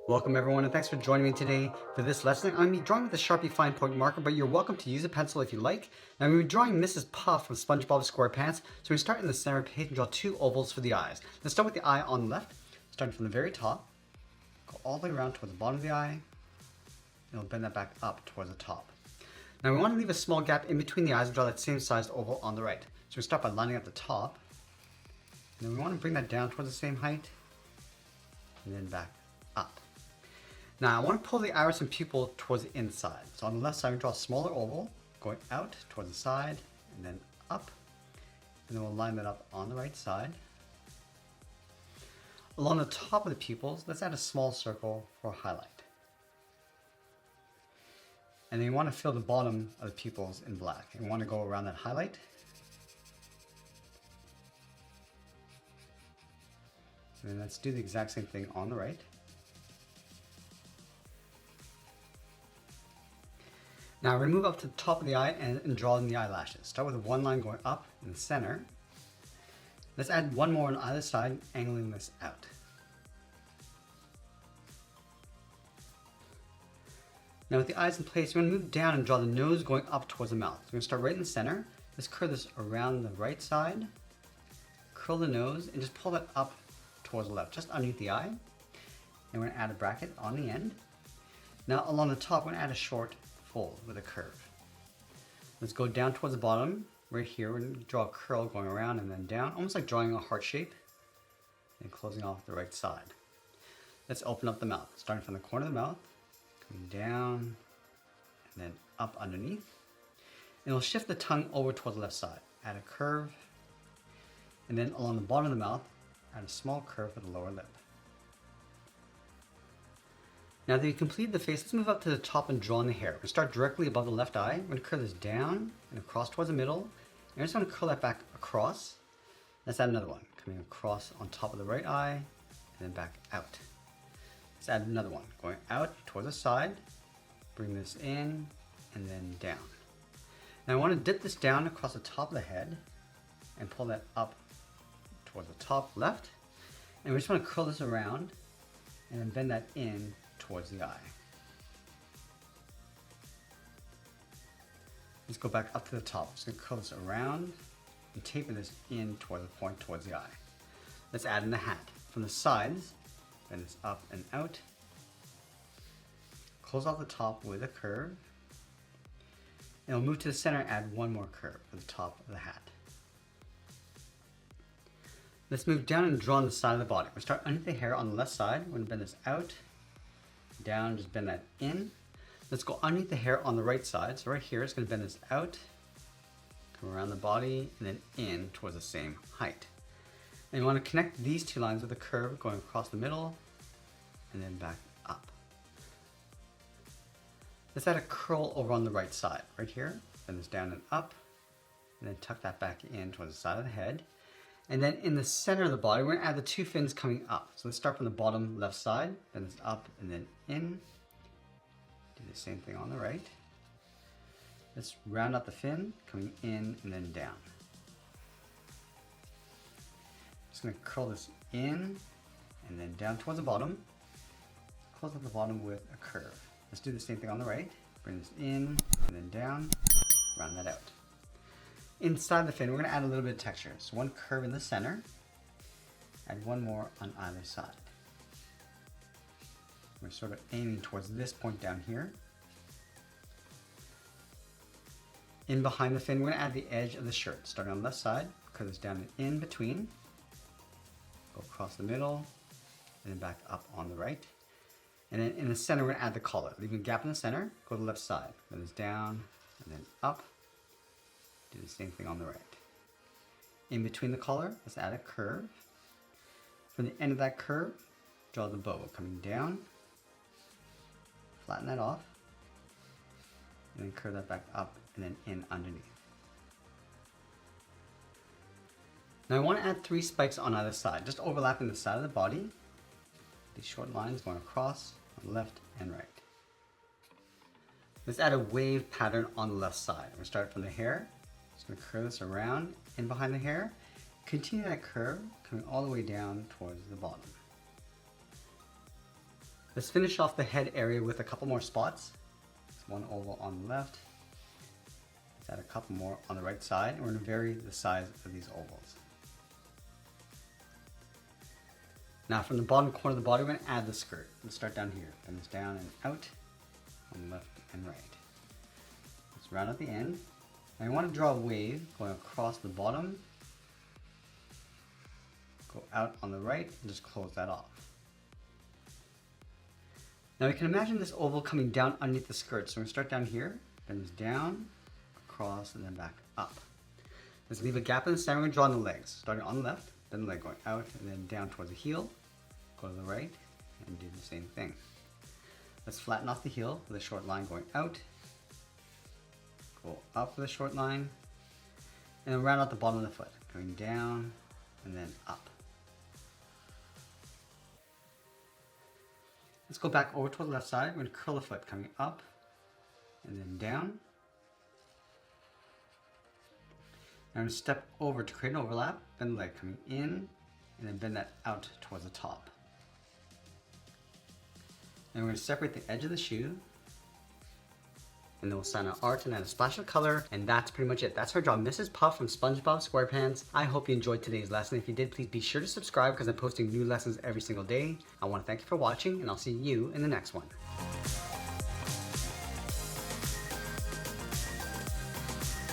Welcome everyone and thanks for joining me today for this lesson. I'm going to be drawing with a Sharpie fine point marker, but you're welcome to use a pencil if you like. Now I'm going to be drawing Mrs.Puff from Spongebob Squarepants. So we start in the center of the page and draw two ovals for the eyes. Let's start with the eye on the left, starting from the very top. Go all the way around towards the bottom of the eye, and we'll bend that back up towards the top. Now we want to leave a small gap in between the eyes and draw that same sized oval on the right. So we start by lining up the top, and then we want to bring that down towards the same height, and then back up. Now I want to pull the iris and pupil towards the inside. So on the left side, we draw a smaller oval going out towards the side and then up. And then we'll line that up on the right side. Along the top of the pupils, let's add a small circle for a highlight. And then you want to fill the bottom of the pupils in black. And we want to go around that highlight. And then let's do the exact same thing on the right. Now we're going to move up to the top of the eye and draw in the eyelashes. Start with one line going up in the center. Let's add one more on either side, angling this out. Now with the eyes in place, we're going to move down and draw the nose going up towards the mouth. So we're going to start right in the center. Let's curl this around the right side, curl the nose, and just pull that up towards the left, just underneath the eye. And we're going to add a bracket on the end. Now along the top, we're going to add a short fold with a curve. Let's go down towards the bottom. Right here, we're going to draw a curl going around and then down, almost like drawing a heart shape, and closing off the right side. Let's open up the mouth, starting from the corner of the mouth, coming down, and then up underneath. And we'll shift the tongue over towards the left side. Add a curve, and then along the bottom of the mouth, add a small curve for the lower lip. Now that you completed the face, let's move up to the top and draw in the hair. We're going to start directly above the left eye. We're going to curl this down and across towards the middle. And we're just going to curl that back across. Let's add another one, coming across on top of the right eye and then back out. Let's add another one, going out towards the side. Bring this in and then down. Now I want to dip this down across the top of the head and pull that up towards the top left. And we just want to curl this around and then bend that in towards the eye. Let's go back up to the top. Just going to curl this around and taper this in toward the point towards the eye. Let's add in the hat. From the sides, bend this up and out. Close off the top with a curve. And we'll move to the center and add one more curve for the top of the hat. Let's move down and draw on the side of the body. We'll start underneath the hair on the left side. We're going to bend this out, down, just bend that in. Let's go underneath the hair on the right side. So right here, it's going to bend this out, come around the body, and then in towards the same height. And you want to connect these two lines with a curve going across the middle, and then back up. Let's add a curl over on the right side. Right here, bend this down and up, and then tuck that back in towards the side of the head. And then in the center of the body, we're going to add the two fins coming up. So let's start from the bottom left side, bend this up and then in. Do the same thing on the right. Let's round out the fin, coming in and then down. Just going to curl this in and then down towards the bottom. Close up the bottom with a curve. Let's do the same thing on the right. Bring this in and then down, round that out. Inside the fin, we're going to add a little bit of texture. So one curve in the center, add one more on either side. We're sort of aiming towards this point down here. In behind the fin, we're going to add the edge of the shirt. Starting on the left side, curve this down and in between, go across the middle, and then back up on the right. And then in the center, we're going to add the collar. Leaving a gap in the center, go to the left side. Bend this down and then up. Do the same thing on the right. In between the collar, let's add a curve. From the end of that curve, draw the bow coming down. Flatten that off. And then curve that back up and then in underneath. Now I want to add 3 spikes on either side, just overlapping the side of the body. These short lines going across on the left and right. Let's add a wave pattern on the left side. We'll start from the hair. Just going to curve this around in behind the hair. Continue that curve, coming all the way down towards the bottom. Let's finish off the head area with a couple more spots. There's one oval on the left. Let's add a couple more on the right side. We're going to vary the size of these ovals. Now from the bottom corner of the body, we're going to add the skirt. Let's start down here. Bend this down and out on the left and right. Let's round out the end. Now you want to draw a wave going across the bottom. Go out on the right and just close that off. Now we can imagine this oval coming down underneath the skirt. So we're going to start down here, bend this down, across, and then back up. Let's leave a gap in the center. We're going to draw on the legs. Starting on the left, then the leg going out, and then down towards the heel. Go to the right, and do the same thing. Let's flatten off the heel with a short line going out. Go up with a short line, and then round out the bottom of the foot. Going down, and then up. Let's go back over to the left side. We're going to curl the foot coming up and then down. Now I'm going to step over to create an overlap, bend the leg coming in, and then bend that out towards the top. Then we're going to separate the edge of the shoe, and then we'll sign our art and add a splash of color, and that's pretty much it. That's our job, Mrs. Puff from Spongebob SquarePants. I hope you enjoyed today's lesson. If you did, please be sure to subscribe because I'm posting new lessons every single day. I want to thank you for watching, and I'll see you in the next one.